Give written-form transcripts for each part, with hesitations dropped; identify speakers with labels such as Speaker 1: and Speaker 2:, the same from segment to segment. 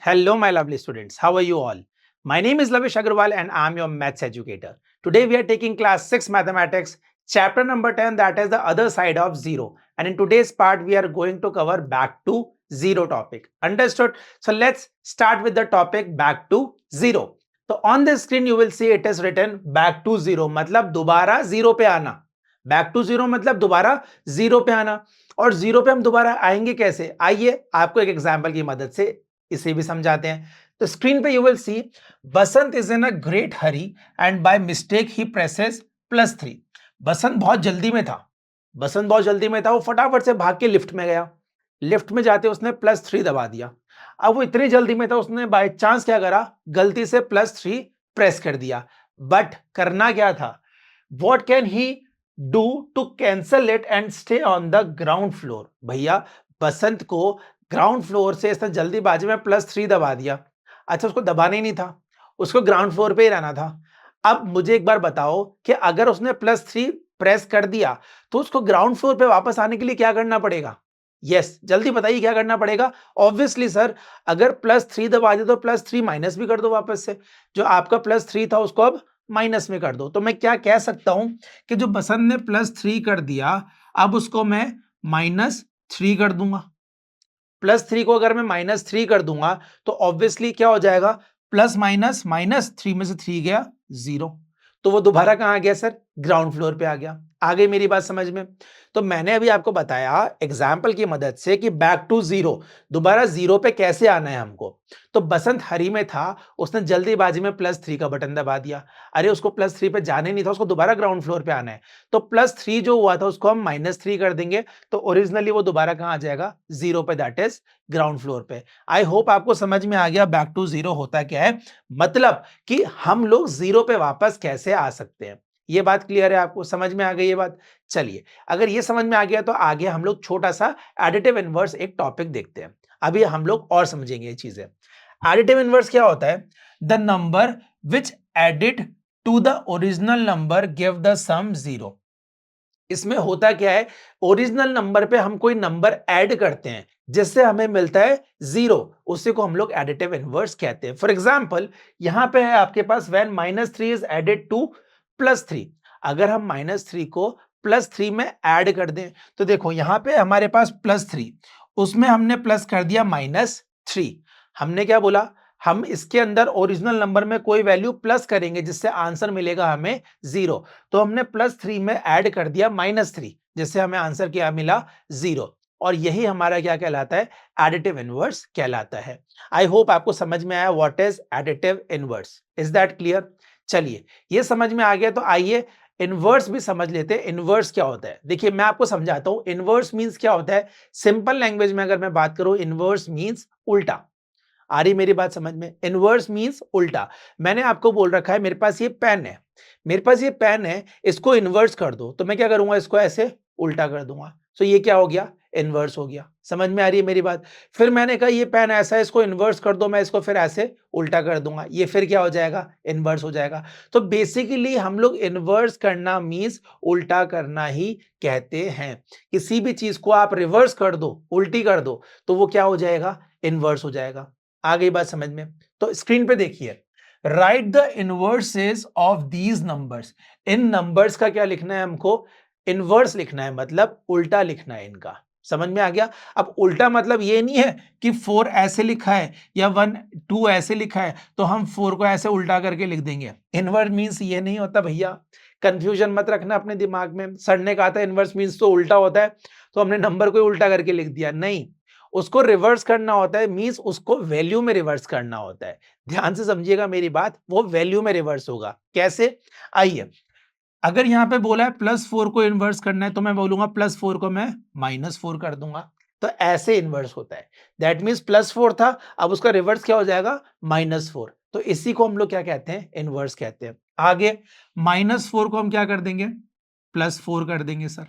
Speaker 1: Hello, my lovely students. How are you all? My name is Lavish Agarwal and I'm your maths educator. Today we are taking class 6 mathematics, chapter number 10, that is the other side of zero. And in today's part, we are going to cover back to zero topic. Understood? So let's start with the topic back to zero. So on the screen, you will see it is written back to zero. मतलब दोबारा zero पे आना. Back to zero मतलब दोबारा zero पे आना. और zero पे हम दोबारा आएंगे कैसे? आइए आपको एक एग्जांपल की मदद से इसे भी समझाते हैं. तो स्क्रीन पे you will see Basant is in a great Hari and by mistake he presses +3. बसंत बहुत जल्दी में था. बसंत बहुत जल्दी में था, वो फटाफट से भाग के लिफ्ट में गया. लिफ्ट में जाते उसने +3 दबा दिया. अब वो इतनी जल्दी में था, उसने बाय चांस क्या करा, गलती से +3 प्रेस कर दिया. बट करना क्या था? What can he do to cancel it and stay on the ground floor? भैया बसंत को ग्राउंड फ्लोर से इसने जल्दीबाजी में +3 दबा दिया. अच्छा, उसको दबाना ही नहीं था, उसको ग्राउंड फ्लोर पे ही रहना था. अब मुझे एक बार बताओ कि अगर उसने +3 प्रेस कर दिया तो उसको ग्राउंड फ्लोर पे वापस आने के लिए क्या करना पड़ेगा? यस, जल्दी बताइए क्या करना पड़ेगा? ऑब्वियसली सर, अगर +3 दबा दिया तो +3 माइनस भी कर दो वापस से. जो आपका +3 था उसको अब माइनस में कर दो. तो मैं क्या कह सकता हूं कि जो बसंत ने +3 कर दिया, अब उसको मैं -3 कर दूंगा. +3 को अगर मैं -3 कर दूंगा तो ऑब्वियसली क्या हो जाएगा, प्लस माइनस -3 में से 3 गया 0. तो वो दोबारा कहां गया सर? ग्राउंड फ्लोर पे आ गया. आ गई मेरी बात समझ में? तो मैंने अभी आपको बताया एग्जाम्पल की मदद से कि बैक टू जीरो, दोबारा जीरो पे कैसे आना है हमको. तो बसंत हरी में था, उसने जल्दीबाजी में +3 का बटन दबा दिया. अरे उसको +3 पे जाने नहीं था, उसको दोबारा ग्राउंड फ्लोर पे आना है. तो +3 जो हुआ था उसको हम -3 कर देंगे, तो ओरिजिनली वो दोबारा कहां आ जाएगा? जीरो पे, दैट इज ग्राउंड फ्लोर पे. आई होप आपको समझ में आ गया बैक टू जीरो होता क्या है, मतलब कि हम लोग जीरो पे वापस कैसे आ सकते हैं. ये बात क्लियर है? आपको समझ में आ गई ये बात? चलिए, अगर ये समझ में आ गया तो आगे हम लोग छोटा सा एडिटिव इनवर्स एक टॉपिक देखते हैं. अभी हम लोग और समझेंगे ये चीजें. एडिटिव इनवर्स क्या होता है? The number which added to the original number give the sum 0. इसमें होता क्या है, ओरिजिनल नंबर पे हम कोई नंबर ऐड करते हैं जिससे हमें मिलता है 0, उसी को हम लोग एडिटिव इनवर्स कहते हैं. फॉर एग्जांपल, यहां पे है आपके पास व्हेन -3 इज एडेड टू +3. अगर हम -3 को +3 में ऐड कर दें तो देखो यहां पे हमारे पास +3, उसमें हमने प्लस कर दिया -3. हमने क्या बोला, हम इसके अंदर ओरिजिनल नंबर में कोई वैल्यू प्लस करेंगे जिससे आंसर मिलेगा हमें 0. तो हमने +3 में ऐड कर दिया -3, जिससे हमें आंसर क्या मिला? 0. और यही हमारा क्या कहलाता है? एडिटिव इनवर्स कहलाता है. आई होप आपको समझ में आया what is additive inverse. Is that clear? चलिए, ये समझ में आ गया तो आइए इनवर्स भी समझ लेते हैं. इनवर्स क्या होता है? देखिए मैं आपको समझाता हूं. इनवर्स मींस क्या होता है? सिंपल लैंग्वेज में अगर मैं बात करूं, इनवर्स मींस उल्टा. आ रही मेरी बात समझ में? इनवर्स मींस उल्टा. मैंने आपको बोल रखा है मेरे पास ये पेन है, मेरे पास ये पेन है, इसको इन्वर्स कर दो, तो मैं क्या करूंगा? इसको ऐसे उल्टा कर दूंगा. तो ये क्या हो गया? इन्वर्स हो गया. समझ में आ रही है मेरी बात? फिर मैंने कहा ये पेन ऐसा है, इसको इन्वर्स कर दो, मैं इसको फिर ऐसे उल्टा कर दूंगा, ये फिर क्या हो जाएगा? इन्वर्स हो जाएगा. तो बेसिकली हम लोग इन्वर्स करना मींस उल्टा करना ही कहते हैं. किसी भी चीज को आप रिवर्स कर दो, उल्टी कर दो, तो वो क्या हो जाएगा? इन्वर्स हो जाएगा. आ गई बात समझ में? तो स्क्रीन पे देखिए, write the inverses of these numbers. इन नंबर्स का क्या लिखना है हमको? इनवर्स लिखना है, मतलब उल्टा लिखना है इनका. समझ में आ गया? अब उल्टा मतलब ये नहीं है कि 4 ऐसे लिखा है या 1 2 ऐसे लिखा है तो हम 4 को ऐसे उल्टा करके लिख देंगे. इनवर्स मींस ये नहीं होता भैया. कंफ्यूजन मत रखना अपने दिमाग में. सर ने कहा था इनवर्स मींस तो उल्टा होता है, तो हमने नंबर को उल्टा करके लिख दिया. नहीं, उसको रिवर्स करना होता है, मींस उसको वैल्यू में रिवर्स करना होता है. ध्यान से समझिएगा मेरी बात, वो वैल्यू में रिवर्स होगा. कैसे? आइए, अगर यहां पे बोला है +4 को इन्वर्स करना है तो मैं बोलूंगा +4 को मैं -4 कर दूंगा. तो ऐसे इन्वर्स होता है. दैट मींस +4 था, अब उसका रिवर्स क्या हो जाएगा? -4. तो इसी को हम लोग क्या कहते हैं? इन्वर्स कहते हैं. आगे -4 को हम क्या कर देंगे? +4 कर देंगे सर.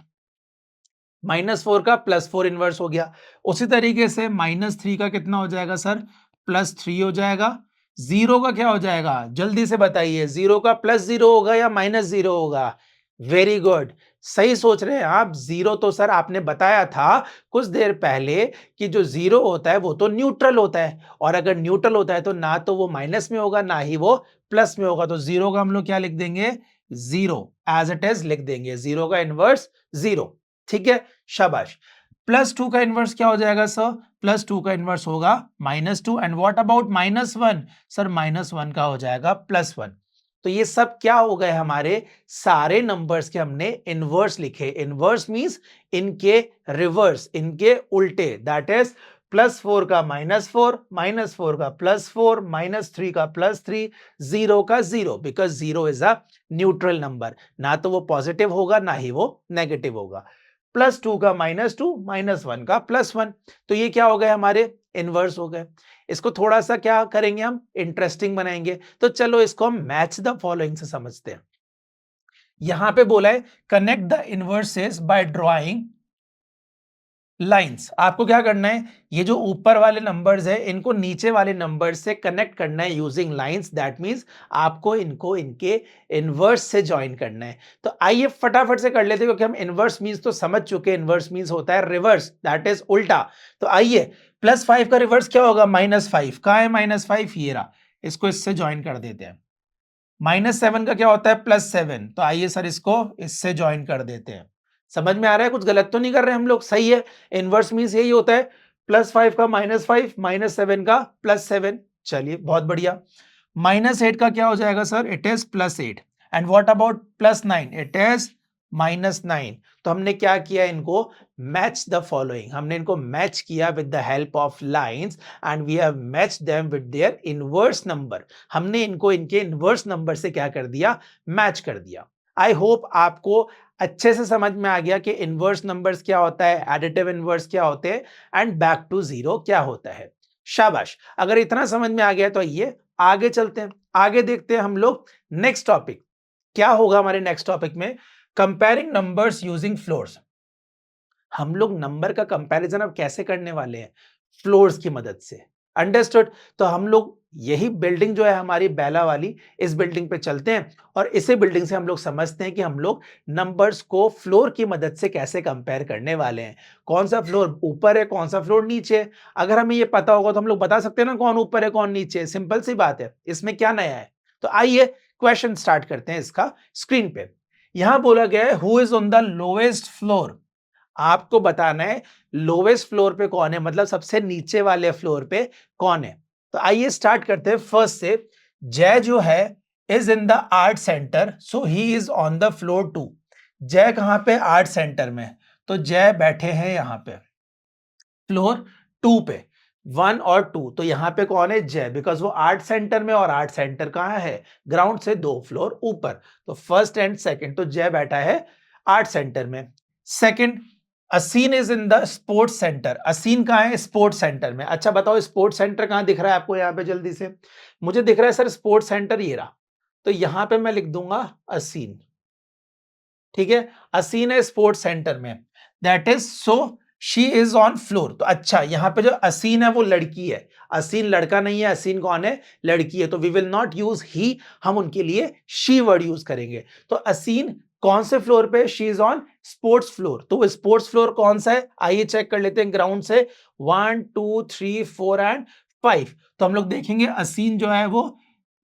Speaker 1: -4 का +4 इनवर्स हो गया. उसी तरीके से -3 का कितना हो जाएगा सर? +3 हो जाएगा. 0 का क्या हो जाएगा? जल्दी से बताइए, 0 का +0 होगा या -0 होगा? वेरी गुड, सही सोच रहे हैं आप। जीरो तो सर आपने बताया था कुछ देर पहले कि जो जीरो होता है वो तो न्यूट्रल होता है, और अगर न्यूट्रल होता है तो ना तो वो माइनस में होगा ना ही वो प्लस में होगा। तो जीरो का हम लोग क्या लिख देंगे, जीरो एज इट इज लिख देंगे, जीरो का इनवर्स जीरो। ठीक है, शाबाश। प्लस टू का इनवर्स क्या हो जाएगा सर, प्लस टू का इनवर्स होगा minus two. And what about minus one, sir minus one का हो जाएगा प्लस वन। तो ये सब क्या हो गए, हमारे सारे नंबर्स के हमने इनवर्स लिखे। इनवर्स मींस इनके रिवर्स, इनके उल्टे। दैट इज प्लस फोर का माइनस फोर, माइनस फोर का प्लस फोर, माइनस थ्री का प्लस थ्री, जीरो का zero, because zero is a neutral number, ना तो वो पॉजिटिव होगा ना ही वो नेगेटिव होगा। प्लस टू का माइनस टू, माइनस वन का प्लस वन। तो ये क्या हो गए, हमारे इनवर्स हो गए। इसको थोड़ा सा क्या करेंगे, हम इंटरेस्टिंग बनाएंगे। तो चलो इसको हम मैच द फॉलोइंग से समझते हैं। यहां पे बोला है connect the inverses by drawing lines. आपको क्या करना है, ये जो ऊपर वाले नंबर्स है इनको नीचे वाले नंबर से कनेक्ट करना है यूजिंग लाइंस। दैट मींस आपको इनको इनके इनवर्स से ज्वाइन करना है। तो आइए फटाफट से कर लेते हैं, क्योंकि हम इनवर्स मींस तो समझ चुके हैं। इनवर्स मींस होता है रिवर्स, दैट इज उल्टा। तो आइए, प्लस फाइव का रिवर्स क्या होगा, माइनस फाइव। कहां है माइनस फाइव, ये रहा। इसको इससे ज्वाइन कर देते हैं। माइनस सेवन का क्या होता है, प्लस सेवन। तो आइए सर इसको इससे ज्वाइन कर देते हैं। समझ में आ रहा है, कुछ गलत तो नहीं कर रहे हम लोग, सही है। इनवर्स मींस यही होता है, प्लस फाइव का माइनस फाइव, माइनस सेवन का प्लस सेवन। चलिए बहुत बढ़िया। माइनस एट का क्या हो जाएगा sir, it is plus eight. And what about plus nine, it is minus nine. तो हमने क्या किया, इनको मैच द फॉलोइंग, हमने इनको मैच किया with the help of lines, and we have matched them with their inverse number. हमने इनको इनके इनवर्स नंबर से क्या कर दिया, मैच कर दिया। आई होप आपको अच्छे से समझ में आ गया कि इनवर्स नंबर्स क्या होता है, एडिटिव इनवर्स क्या होते हैं, एंड बैक टू जीरो क्या होता है। शाबाश, अगर इतना समझ में आ गया तो ये आगे चलते हैं। आगे देखते हैं हम लोग नेक्स्ट टॉपिक क्या होगा हमारे नेक्स्ट टॉपिक में, कंपेयरिंग नंबर्स यूजिंग फ्लोर्स। हम लोग नंबर का कंपैरिजन अब कैसे करने वाले हैं, फ्लोर्स की मदद से। अंडरस्टूड। तो हम लोग यही बिल्डिंग जो है हमारी बेला वाली, इस बिल्डिंग पे चलते हैं, और इसी बिल्डिंग से हम लोग समझते हैं कि हम लोग नंबर्स को फ्लोर की मदद से कैसे कंपेयर करने वाले हैं। कौन सा फ्लोर ऊपर है, कौन सा फ्लोर नीचे है। अगर हमें ये पता होगा तो हम लोग बता सकते हैं ना कौन ऊपर है कौन नीचे है। सिंपल सी बात है, इसमें क्या नया है। तो आइए क्वेश्चन स्टार्ट करते हैं इसका। स्क्रीन पे यहां बोला गया है, who is on the lowest floor. आपको बताना है लोवेस्ट फ्लोर पे कौन है, मतलब सबसे नीचे वाले फ्लोर पे कौन है। तो आइए स्टार्ट करते हैं फर्स्ट से। जय जो है is in the art centre, so he is on the floor two. Jay कहां पे, आर्ट सेंटर में। तो जय बैठे हैं यहां पे फ्लोर टू पे, वन और टू। तो यहां पे कौन है, जय, बिकॉज वो आर्ट सेंटर में, और आर्ट सेंटर कहां है, ग्राउंड से दो फ्लोर ऊपर। तो फर्स्ट एंड सेकंड, तो जय बैठा है आर्ट सेंटर में। Second, Asin is in the sports centre. Asin कहां है, स्पोर्ट्स सेंटर में। अच्छा बताओ स्पोर्ट्स सेंटर कहां दिख रहा है आपको यहाँ पे, जल्दी से। मुझे दिख रहा है सर स्पोर्ट्स सेंटर ये रहा। तो यहां पे मैं लिख दूंगा असीन। ठीक है, असीन है स्पोर्ट्स सेंटर में। That is so she is on floor. तो अच्छा, यहां पे जो असीन है वो लड़की है। असीन लड़का नहीं है, असीन कौन है, लड़की है। तो वी विल नॉट यूज ही, हम उनके लिए शी वर्ड यूज करेंगे। तो असीन कौन से फ्लोर पे, she is on sports floor. तो स्पोर्ट्स फ्लोर कौन सा है, आइए चेक कर लेते हैं ग्राउंड से। 1 2 3 4 एंड 5। तो हम लोग देखेंगे असीन जो है वो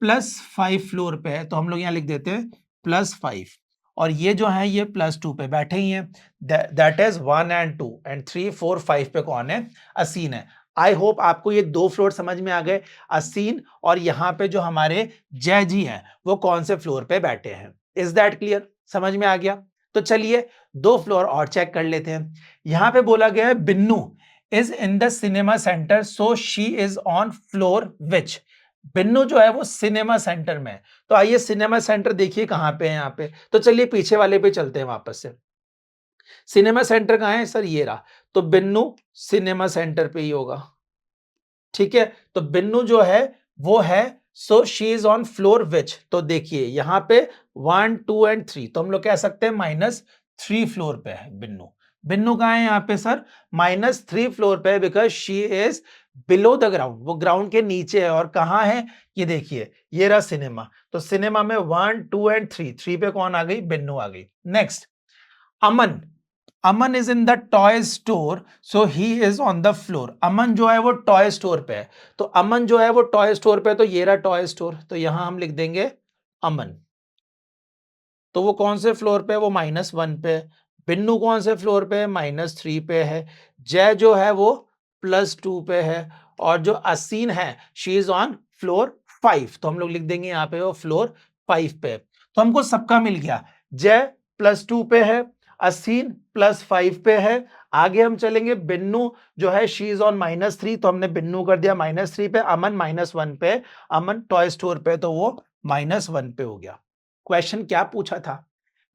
Speaker 1: +5 फ्लोर पे है, तो हम लोग यहां लिख देते हैं +5। और ये जो है ये +2 पे बैठे ही हैं। दैट इज 1 एंड 2 एंड 3 4 5 पे कौन है, असीन है। आई होप आपको ये दो फ्लोर समझ में आ गए, असीन और यहाँ पे जो हमारे जय जी हैं वो कौन से फ्लोर पे बैठे हैं। इज दैट क्लियर, समझ में आ गया। तो चलिए दो फ्लोर और चेक कर लेते हैं। यहां पे बोला गया है Binnu is in the cinema centre, so she is on floor which. Binnu जो है वो सिनेमा सेंटर में है। तो आइए सिनेमा सेंटर देखिए कहां पे है यहाँ पे। तो चलिए पीछे वाले पे चलते हैं वापस से। सिनेमा सेंटर कहां है सर, ये रहा। तो बिन्नू सिनेमा सेंटर पे ही होगा। ठीक है, तो बिन्नू जो है वो है, so she is on floor which. तो देखिए यहां पे 1 2 एंड 3, तो हम लोग कह सकते हैं -3 फ्लोर पे है बिन्नू। बिन्नू कहां है यहाँ पे सर, -3 फ्लोर पे है, because she is below the ground, वो ग्राउंड के नीचे है। और कहां है, ये देखिए ये रहा सिनेमा। तो सिनेमा में 1 2 एंड 3, 3 पे कौन आ गई, बिन्नू आ गई। Next, Aman, Aman is in the toy store so he is on the floor. Aman जो है वो टॉय स्टोर पे है, तो अमन जो है वो टॉय स्टोर पे है, तो ये रहा टॉय स्टोर, तो यहां हम लिख देंगे अमन। तो वो कौन से फ्लोर पे है, वो -1 पे है। बिन्नू कौन से फ्लोर पे है, -3 पे है। जय जो है वो +2 पे है, और जो असीन है शी इज ऑन फ्लोर 5, तो हम लोग लिख देंगे यहाँ पे वो फ्लोर 5 पे है। तो हमको सबका मिल गया, जय +2 पे है, असीन +5 पे है। आगे हम चलेंगे, बिन्नू जो है शी इज ऑन -3, तो हमने बिन्नू कर दिया -3 पे। अमन -1 पे, अमन टॉय स्टोर पे, तो वो -1 पे हो गया। क्वेश्चन क्या पूछा था?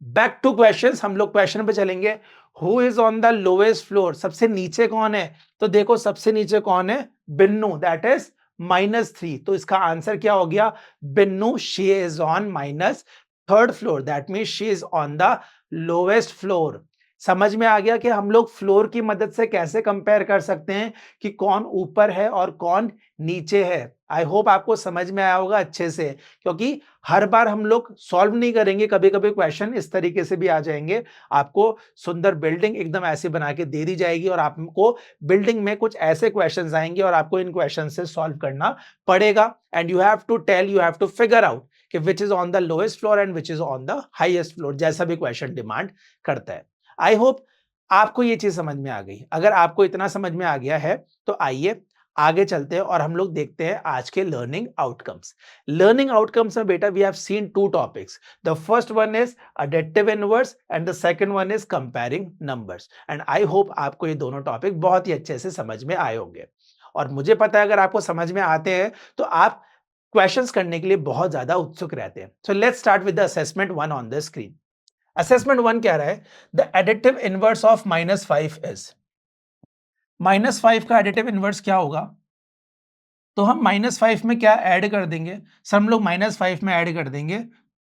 Speaker 1: बैक टू क्वेश्चंस, हम लोग क्वेश्चन पे चलेंगे। Who is on the lowest floor, सबसे नीचे कौन है? तो देखो सबसे नीचे कौन है, बिन्नू, दैट इज -3, तो इसका आंसर क्या हो गया, Binnu, she is on -3rd floor, that mean she is on the lowest floor. समझ में आ गया कि हम लोग फ्लोर की मदद से कैसे कंपेयर कर सकते हैं कि कौन ऊपर है और कौन नीचे है। आई होप आपको समझ में आया होगा अच्छे से, क्योंकि हर बार हम लोग सॉल्व नहीं करेंगे, कभी-कभी क्वेश्चन इस तरीके से भी आ जाएंगे। आपको सुंदर बिल्डिंग एकदम ऐसी बना के दे दी जाएगी और आपको बिल्डिंग में कुछ ऐसे क्वेश्चंस आएंगे और आपको इन क्वेश्चन से सॉल्व करना पड़ेगा। And you have to tell, you have to figure out कि which is on the lowest floor and which is on the highest floor, जैसा भी क्वेश्चन डिमांड करता है। आई होप आपको ये चीज समझ में आ गई। अगर आपको इतना समझ में आ गया है तो आइए आगे चलते हैं और हम लोग देखते हैं आज के लर्निंग आउटकम्स। लर्निंग आउटकम्स में बेटा we have seen two topics. The first one is अडेप्टिव inverse and the second one is comparing numbers. And I hope आपको ये दोनों टॉपिक बहुत ही अच्छे से समझ में आए होंगे। और मुझे पता है अगर आपको समझ में आते हैं तो आप क्वेश्चंस करने के लिए बहुत ज्यादा उत्सुक रहते हैं। So let's start with the assessment 1 on the screen. Assessment 1 कह रहा है the additive inverse of -5 is. -5 का एडिटिव इनवर्स क्या होगा? तो हम -5 में क्या ऐड कर देंगे? सर हम लोग -5 में ऐड कर देंगे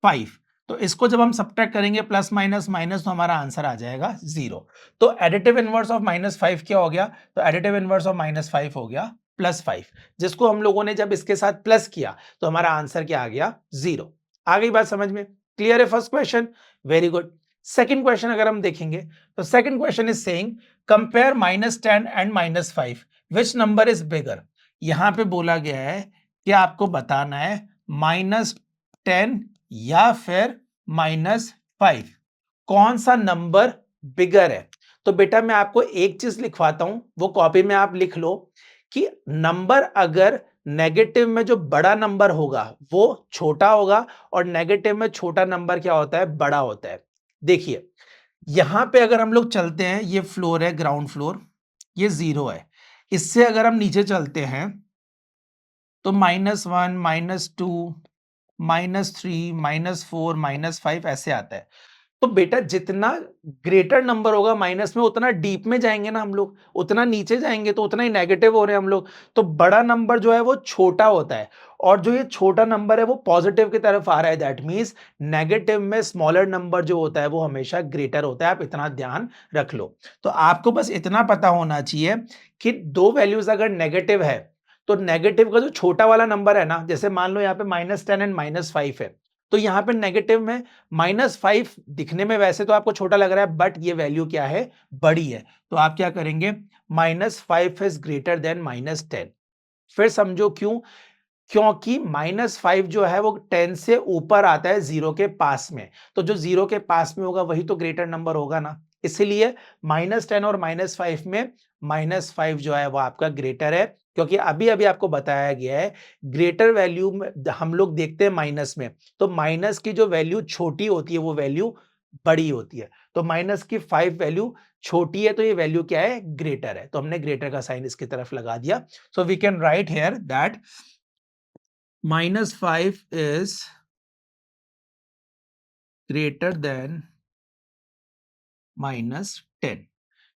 Speaker 1: 5। तो इसको जब हम सब्ट्रैक्ट करेंगे प्लस माइनस माइनस, तो हमारा आंसर आ जाएगा 0। तो एडिटिव इनवर्स ऑफ -5 क्या हो गया? तो एडिटिव इनवर्स ऑफ -5 हो गया +5, जिसको हम लोगों ने जब इसके साथ प्लस किया तो हमारा आंसर क्या आ गया? 0। आ गई बात समझ में? क्लियर है first question? Very good. Second question अगर हम देखेंगे तो second question is saying compare -10 and -5, which number is bigger. यहां पे बोला गया है कि आपको बताना है -10 या फिर -5, कौन सा नंबर बिगर है। तो बेटा मैं आपको एक चीज लिखवाता हूं, वो कॉपी में आप लिख लो कि नंबर अगर नेगेटिव में जो बड़ा नंबर होगा वो छोटा होगा और नेगेटिव में छोटा नंबर क्या होता है? बड़ा होता है। देखिए यहां पे अगर हम लोग चलते हैं, ये फ्लोर है ग्राउंड फ्लोर, ये 0 है। इससे अगर हम नीचे चलते हैं तो -1, -2, -3, -4, -5 ऐसे आता है। तो बेटा जितना ग्रेटर नंबर होगा माइनस में, उतना डीप में जाएंगे ना हम लोग, उतना नीचे जाएंगे तो उतना ही नेगेटिव हो रहे हैं हम लोग। तो बड़ा नंबर जो है वो छोटा होता है, और जो ये छोटा नंबर है वो पॉजिटिव की तरफ आ रहा है, दैट मींस नेगेटिव में स्मॉलर नंबर जो होता है वो हमेशा ग्रेटर होता है। आप इतना ध्यान रख लो। तो आपको बस इतना पता होना चाहिए कि दो वैल्यूज अगर नेगेटिव है तो नेगेटिव का जो छोटा वाला नंबर है ना, जैसे मान लो यहाँ पे -10 एंड -5 है, तो यहाँ पे नेगेटिव में -5 दिखने में वैसे तो आपको छोटा लग रहा है, बट ये वैल्यू क्या है? बड़ी है। तो आप क्या करेंगे? -5 इज ग्रेटर देन -10। फिर समझो क्यों? क्योंकि -5 जो है वो 10 से ऊपर आता है 0 के पास में, तो जो 0 के पास में होगा वही तो ग्रेटर नंबर होगा ना। इसलिए -10 और -5 में -5 जो है वो आपका ग्रेटर है, क्योंकि अभी अभी आपको बताया गया है ग्रेटर वैल्यू में हम लोग देखते हैं माइनस में, तो माइनस की जो वैल्यू छोटी होती है वो वैल्यू बड़ी होती है। तो माइनस की 5 वैल्यू छोटी है, तो ये वैल्यू क्या है? ग्रेटर है। तो हमने ग्रेटर का साइन इसकी तरफ लगा दिया। So we can write here that -5 is greater than -10।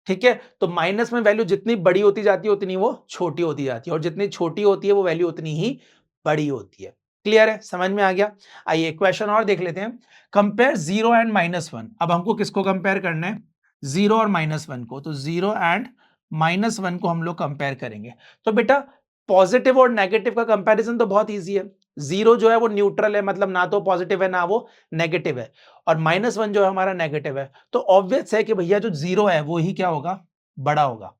Speaker 1: ठीक है, तो माइनस में वैल्यू जितनी बड़ी होती जाती है उतनी वो छोटी होती जाती है, और जितनी छोटी होती है वो वैल्यू उतनी ही बड़ी होती है। क्लियर है? समझ में आ गया? आइए क्वेश्चन और देख लेते हैं। Compare 0 and -1। अब हमको किसको कंपेयर करना है? 0 और -1 को। तो 0 एंड -1 को हम लोग कंपेयर करेंगे। तो बेटा पॉजिटिव और नेगेटिव का कंपैरिजन तो बहुत ईजी है। जीरो जो है वो न्यूट्रल है, मतलब ना तो पॉजिटिव है ना वो नेगेटिव है, और -1 जो है हमारा नेगेटिव है। तो ऑब्वियस है कि भैया जो जीरो है वो ही क्या होगा, बड़ा होगा।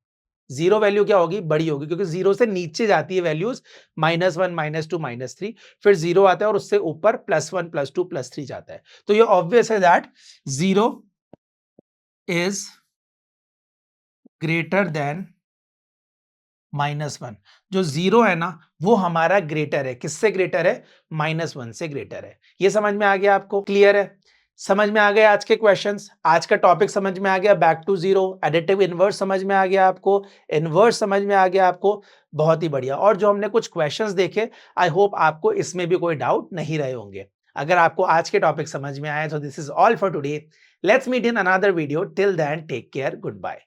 Speaker 1: जीरो वैल्यू क्या होगी, बड़ी होगी, क्योंकि जीरो से नीचे जाती है वैल्यूज -1, -2, -3, फिर जीरो आता है और उससे ऊपर +1, +2, +3 जाता है। तो ये ऑब्वियस है that zero is greater than -1। जो जीरो है ना वो हमारा ग्रेटर है, किससे ग्रेटर है, -1 से ग्रेटर है। ये समझ में आ गया आपको, क्लियर है? समझ में आ गए आज के क्वेश्चंस, आज का टॉपिक समझ में आ गया, back to zero, additive inverse समझ में आ गया आपको, इनवर्स समझ में आ गया आपको, बहुत ही बढ़िया। और जो हमने कुछ क्वेश्चंस देखे, आई होप आपको इसमें भी कोई डाउट नहीं रहे होंगे। अगर आपको आज के टॉपिक समझ में आए तो this is all for today. Let's meet in another video, till then take care, good bye.